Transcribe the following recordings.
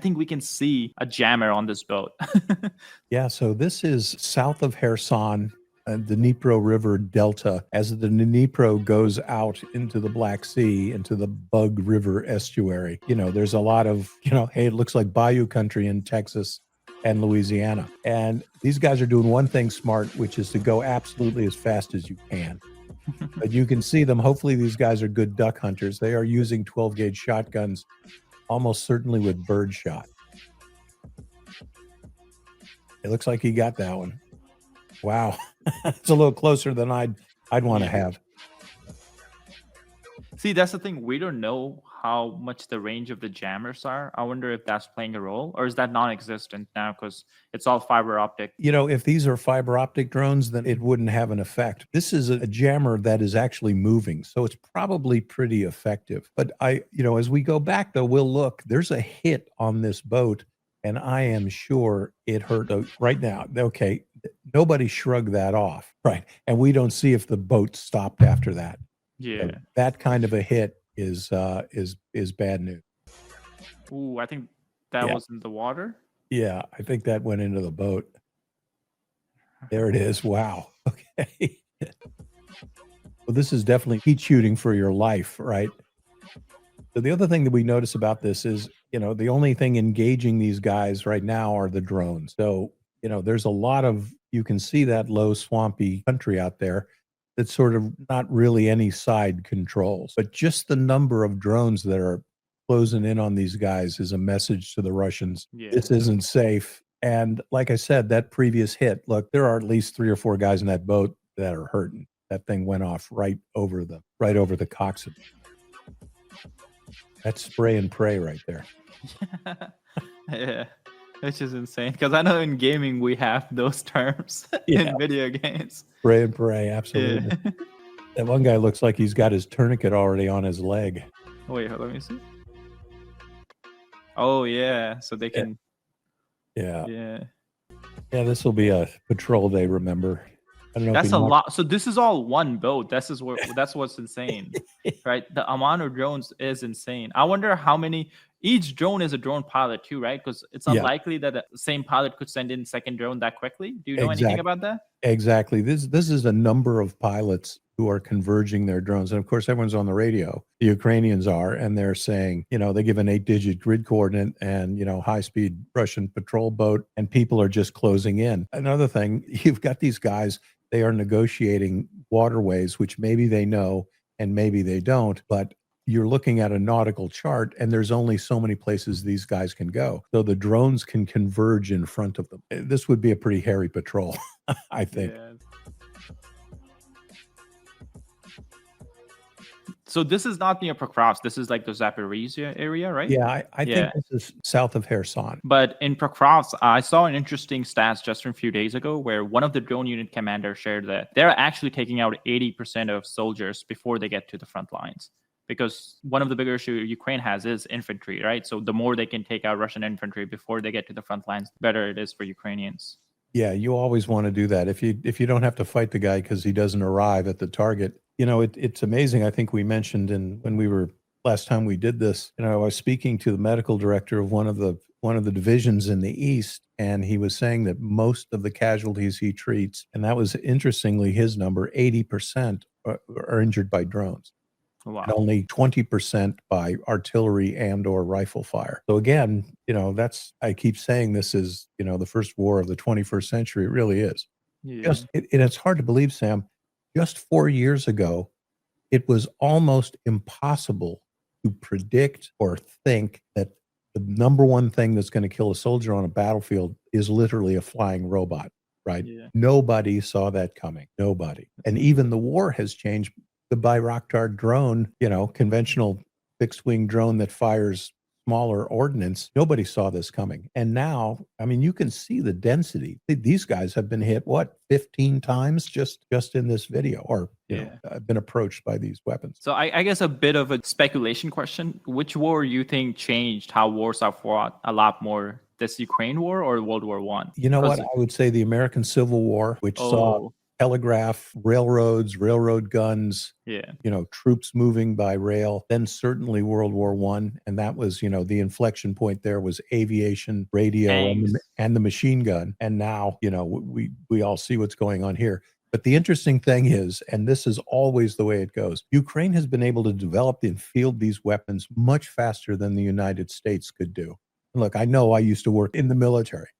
think we can see a jammer on this boat. Yeah, so this is south of Kherson, the Dnipro River Delta. As the Dnipro goes out into the Black Sea, into the Bug River estuary, there's a lot of, hey, it looks like bayou country in Texas and Louisiana. And these guys are doing one thing smart, which is to go absolutely as fast as you can. But you can see them. Hopefully these guys are good duck hunters. They are using 12-gauge shotguns, almost certainly with bird shot. It looks like he got that one. Wow. It's a little closer than I'd want to have. See, that's the thing. We don't know how much the range of the jammers are. I wonder if that's playing a role, or is that non-existent now because it's all fiber optic? If these are fiber optic drones, then it wouldn't have an effect. This is a jammer that is actually moving, so it's probably pretty effective. But as we go back, though, we'll look. There's a hit on this boat, and I am sure it hurt right now. Okay, nobody shrugged that off, right? And we don't see if the boat stopped after that. Yeah, so that kind of a hit is bad news. Ooh, I think that was in the water. Yeah, I think that went into the boat. There it is. Wow. Okay. Well, this is definitely heat shooting for your life, right? So the other thing that we notice about this is, the only thing engaging these guys right now are the drones. So, there's a lot of, you can see that low swampy country out there that's sort of not really any side controls, but just the number of drones that are closing in on these guys is a message to the Russians. Yeah. This isn't safe. And like I said, that previous hit, look, there are at least 3 or 4 guys in that boat that are hurting. That thing went off right over the coxswain. That's spray and pray right there. Yeah, which is insane because I know in gaming we have those terms in video games. Spray and pray, absolutely. Yeah. That one guy looks like he's got his tourniquet already on his leg. Wait, let me see. Oh yeah, so they can. Yeah. This will be a patrol they remember. I don't know. That's a lot. So this is all one boat. That's what's insane, right? The amount of drones is insane. I wonder how many. Each drone is a drone pilot too, right? Because it's unlikely that the same pilot could send in second drone that quickly. Do you know anything about that? Exactly. This is a number of pilots who are converging their drones. And of course, everyone's on the radio. The Ukrainians are, and they're saying, they give an 8-digit grid coordinate and, high-speed Russian patrol boat, and people are just closing in. Another thing, you've got these guys, they are negotiating waterways, which maybe they know and maybe they don't, but you're looking at a nautical chart and there's only so many places these guys can go. So the drones can converge in front of them. This would be a pretty hairy patrol, I think. Yeah. So this is not near Pokrovsk. This is like the Zaporizhia area, right? Yeah, I think this is south of Kherson. But in Pokrovsk, I saw an interesting stats just from a few days ago where one of the drone unit commanders shared that they're actually taking out 80% of soldiers before they get to the front lines. Because one of the bigger issues Ukraine has is infantry, right? So the more they can take out Russian infantry before they get to the front lines, the better it is for Ukrainians. Yeah, you always want to do that. If you don't have to fight the guy because he doesn't arrive at the target, it's amazing. I think we mentioned when we were last time we did this, I was speaking to the medical director of one of the divisions in the East, and he was saying that most of the casualties he treats, and that was interestingly his number, 80% are injured by drones. Wow. And only 20% by artillery and or rifle fire. So again, I keep saying this is, the first war of the 21st century. It really is. Yeah. And it's hard to believe, Sam, just 4 years ago, it was almost impossible to predict or think that the number one thing that's going to kill a soldier on a battlefield is literally a flying robot, right? Yeah. Nobody saw that coming. Nobody. And even the war has changed. The Bayraktar drone, conventional fixed-wing drone that fires smaller ordnance, nobody saw this coming. And now, you can see the density. These guys have been hit, 15 times just in this video, or been approached by these weapons. So I guess a bit of a speculation question. Which war you think changed how wars are fought a lot more? This Ukraine war or World War I? You know what? I would say the American Civil War, which saw telegraph, railroads, railroad guns, Yeah. troops moving by rail. Then certainly World War I, and that was, the inflection point there was aviation, radio, Tanks. and the machine gun. And now, we all see what's going on here. But the interesting thing is, and this is always the way it goes, Ukraine has been able to develop and field these weapons much faster than the United States could do. Look, I know I used to work in the military.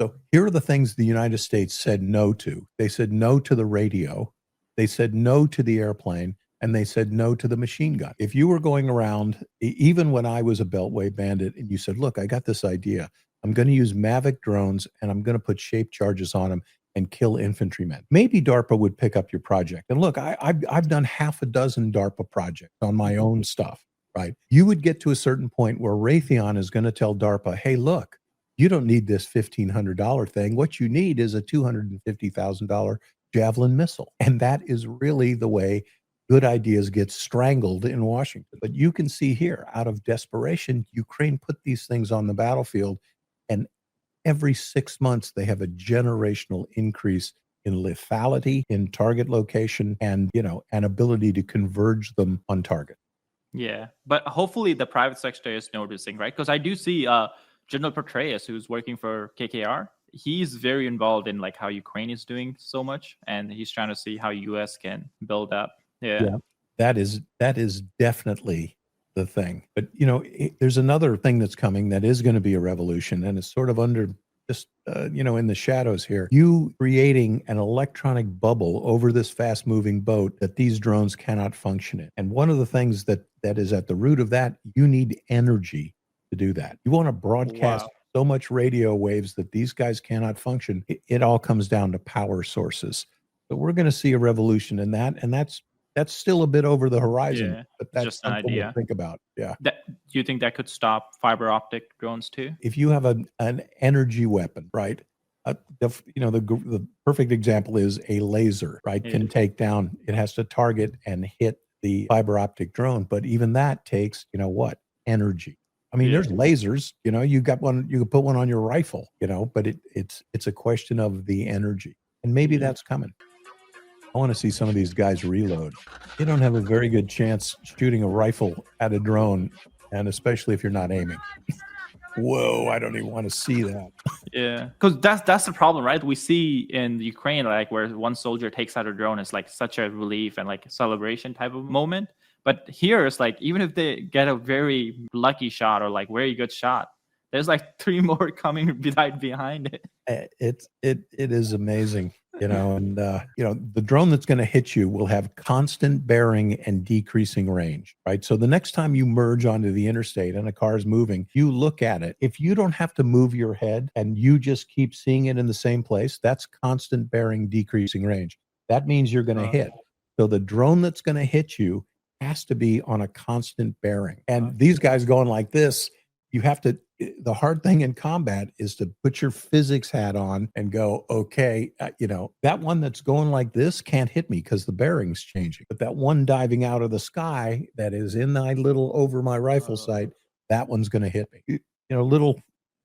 So here are the things the United States said no to. They said no to the radio. They said no to the airplane. And they said no to the machine gun. If you were going around, even when I was a Beltway bandit, and you said, look, I got this idea. I'm going to use Mavic drones and I'm going to put shape charges on them and kill infantrymen. Maybe DARPA would pick up your project. And look, I've done half a dozen DARPA projects on my own stuff, right? You would get to a certain point where Raytheon is going to tell DARPA, hey, look, you don't need this $1,500 thing. What you need is a $250,000 Javelin missile. And that is really the way good ideas get strangled in Washington. But you can see here, out of desperation, Ukraine put these things on the battlefield, and every 6 months, they have a generational increase in lethality, in target location, and, an ability to converge them on target. Yeah. But hopefully the private sector is noticing, right? Because I do see General Petraeus, who's working for KKR. He's very involved in like how Ukraine is doing so much, and he's trying to see how US can build up. Yeah. That is definitely the thing. But, there's another thing that's coming that is going to be a revolution, and it's sort of under just, in the shadows here. You creating an electronic bubble over this fast moving boat that these drones cannot function in. And one of the things that is at the root of that, you need energy to do that. You want to broadcast so much radio waves that these guys cannot function. It all comes down to power sources. So we're going to see a revolution in that, and that's still a bit over the horizon, but that's just an something idea to think about. Yeah. Do you think that could stop fiber optic drones too? If you have an energy weapon, right? The perfect example is a laser, right? Can take down. It has to target and hit the fiber optic drone, but even that takes, energy. I mean, there's lasers. You got one. You could put one on your rifle. But it's a question of the energy, and maybe that's coming. I want to see some of these guys reload. You don't have a very good chance shooting a rifle at a drone, and especially if you're not aiming. Whoa, I don't even want to see that. Yeah, because that's the problem, right? We see in Ukraine, like where one soldier takes out a drone, it's like such a relief and like a celebration type of moment. But here, it's like even if they get a very lucky shot or like very good shot, there's like 3 more coming right behind it. It is amazing. And the drone that's going to hit you will have constant bearing and decreasing range, right? So the next time you merge onto the interstate and a car is moving, you look at it. If you don't have to move your head and you just keep seeing it in the same place, that's constant bearing, decreasing range. That means you're going to hit. So the drone that's going to hit you has to be on a constant bearing. And these guys going like this, you have to, the hard thing in combat is to put your physics hat on and go, okay, that one that's going like this can't hit me because the bearing's changing. But that one diving out of the sky that is in my little over my rifle sight, that one's going to hit me. Little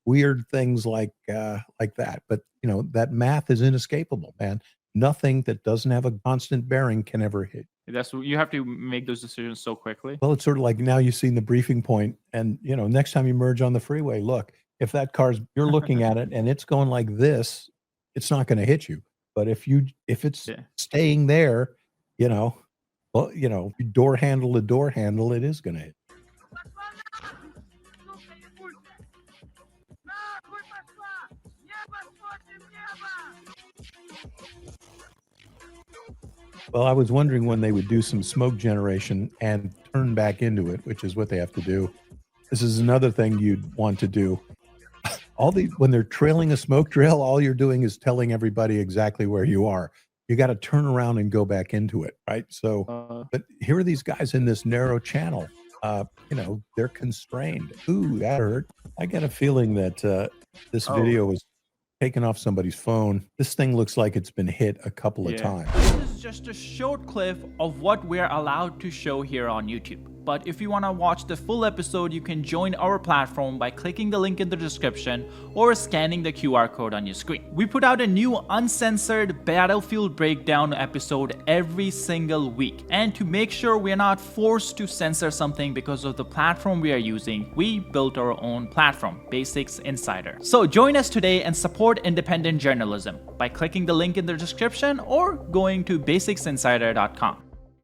weird things like that. But, that math is inescapable, man. Nothing that doesn't have a constant bearing can ever hit. You have to make those decisions so quickly. Well, it's sort of like now you've seen the briefing point, and next time you merge on the freeway, look, if that you're looking at it and it's going like this, it's not going to hit you. But if it's staying there, door handle to door handle, it is going to hit. Well, I was wondering when they would do some smoke generation and turn back into it, which is what they have to do. This is another thing you'd want to do. When they're trailing a smoke trail, all you're doing is telling everybody exactly where you are. You got to turn around and go back into it, right? So, but here are these guys in this narrow channel. They're constrained. Ooh, that hurt. I got a feeling that this video was taken off somebody's phone. This thing looks like it's been hit a couple of times. This is just a short clip of what we're allowed to show here on YouTube. but if you want to watch the full episode, you can join our platform by clicking the link in the description or scanning the QR code on your screen. We put out a new uncensored Battlefield breakdown episode every single week, and to make sure we're not forced to censor something because of the platform we are using, we built our own platform, Basics Insider. So join us today and support independent journalism by clicking the link in the description or going to basicsinsider.com.